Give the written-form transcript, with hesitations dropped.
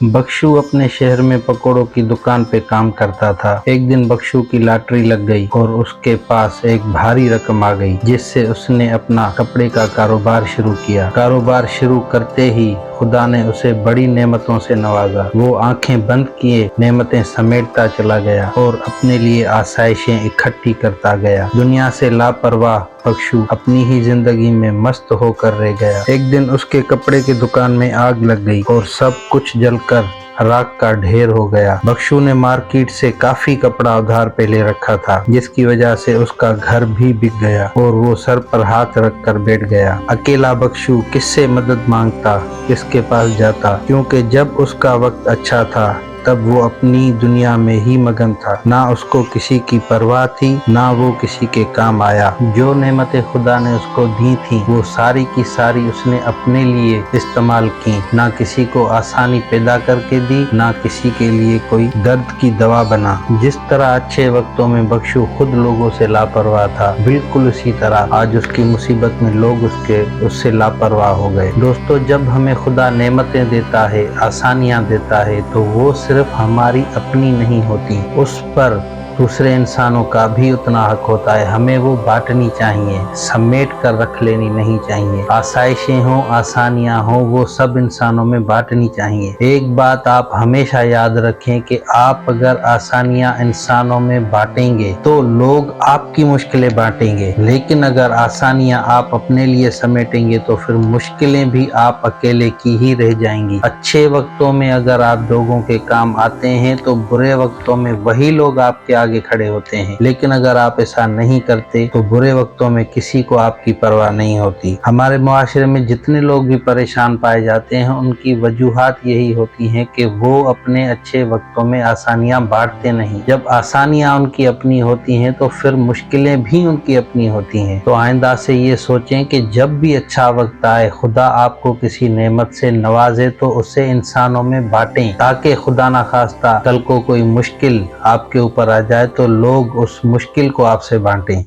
बख्शू अपने शहर में पकौड़ों की दुकान पे काम करता था। एक दिन बख्शू की लॉटरी लग गई और उसके पास एक भारी रकम आ गई, जिससे उसने अपना कपड़े का कारोबार शुरू किया। कारोबार शुरू करते ही खुदा ने उसे बड़ी नेमतों से नवाजा। वो आंखें बंद किए नेमतें समेटता चला गया और अपने लिए आसाइशें इकट्ठी करता गया। दुनिया से लापरवाह बख्शू अपनी ही जिंदगी में मस्त होकर रह गया। एक दिन उसके कपड़े की दुकान में आग लग गई और सब कुछ जलकर राख का ढेर हो गया। बख्शू ने मार्केट से काफी कपड़ा उधार पे ले रखा था, जिसकी वजह से उसका घर भी बिक गया और वो सर पर हाथ रख कर बैठ गया। अकेला बख्शू किससे मदद मांगता, किसके पास जाता, क्योंकि जब उसका वक्त अच्छा था तब वो अपनी दुनिया में ही मगन था। ना उसको किसी की परवाह थी, ना वो किसी के काम आया। जो नेमतें खुदा ने उसको दी थी वो सारी की सारी उसने अपने लिए इस्तेमाल की। ना किसी को आसानी पैदा करके दी, ना किसी के लिए कोई दर्द की दवा बना। जिस तरह अच्छे वक्तों में बख्शू खुद लोगों से लापरवाह था, बिल्कुल उसी तरह आज उसकी मुसीबत में लोग उससे लापरवाह हो गए। दोस्तों, जब हमें खुदा नेमतें देता है, आसानियां देता है, तो वो सिर्फ हमारी अपनी नहीं होती, उस पर दूसरे इंसानों का भी उतना हक होता है। हमें वो बांटनी चाहिए, समेट कर रख लेनी नहीं चाहिए। आसाइशें हों, आसानियां हों, वो सब इंसानों में बांटनी चाहिए। एक बात आप हमेशा याद रखें कि आप अगर आसानियां इंसानों में बांटेंगे तो लोग आपकी मुश्किलें बांटेंगे, लेकिन अगर आसानियां आप अपने लिए समेटेंगे तो फिर मुश्किलें भी आप अकेले की ही रह जाएंगी। अच्छे वक्तों में अगर आप लोगों के काम आते हैं तो बुरे वक्तों में वही लोग आपके आगे खड़े होते हैं, लेकिन अगर आप ऐसा नहीं करते तो बुरे वक्तों में किसी को आपकी परवाह नहीं होती। हमारे मुआशरे में जितने लोग भी परेशान पाए जाते हैं, उनकी वजूहात यही होती हैं कि वो अपने अच्छे वक्तों में आसानियां बांटते नहीं। जब आसानियां उनकी अपनी होती हैं तो फिर मुश्किलें भी उनकी अपनी होती हैं। तो आइंदा से ये सोचें कि जब भी अच्छा वक्त आए, खुदा आपको किसी नेमत से नवाजे तो उसे इंसानों में बांटें, ताकि खुदा ना खास्ता कल को कोई मुश्किल आपके ऊपर आ जाए तो लोग उस मुश्किल को आपसे बांटें।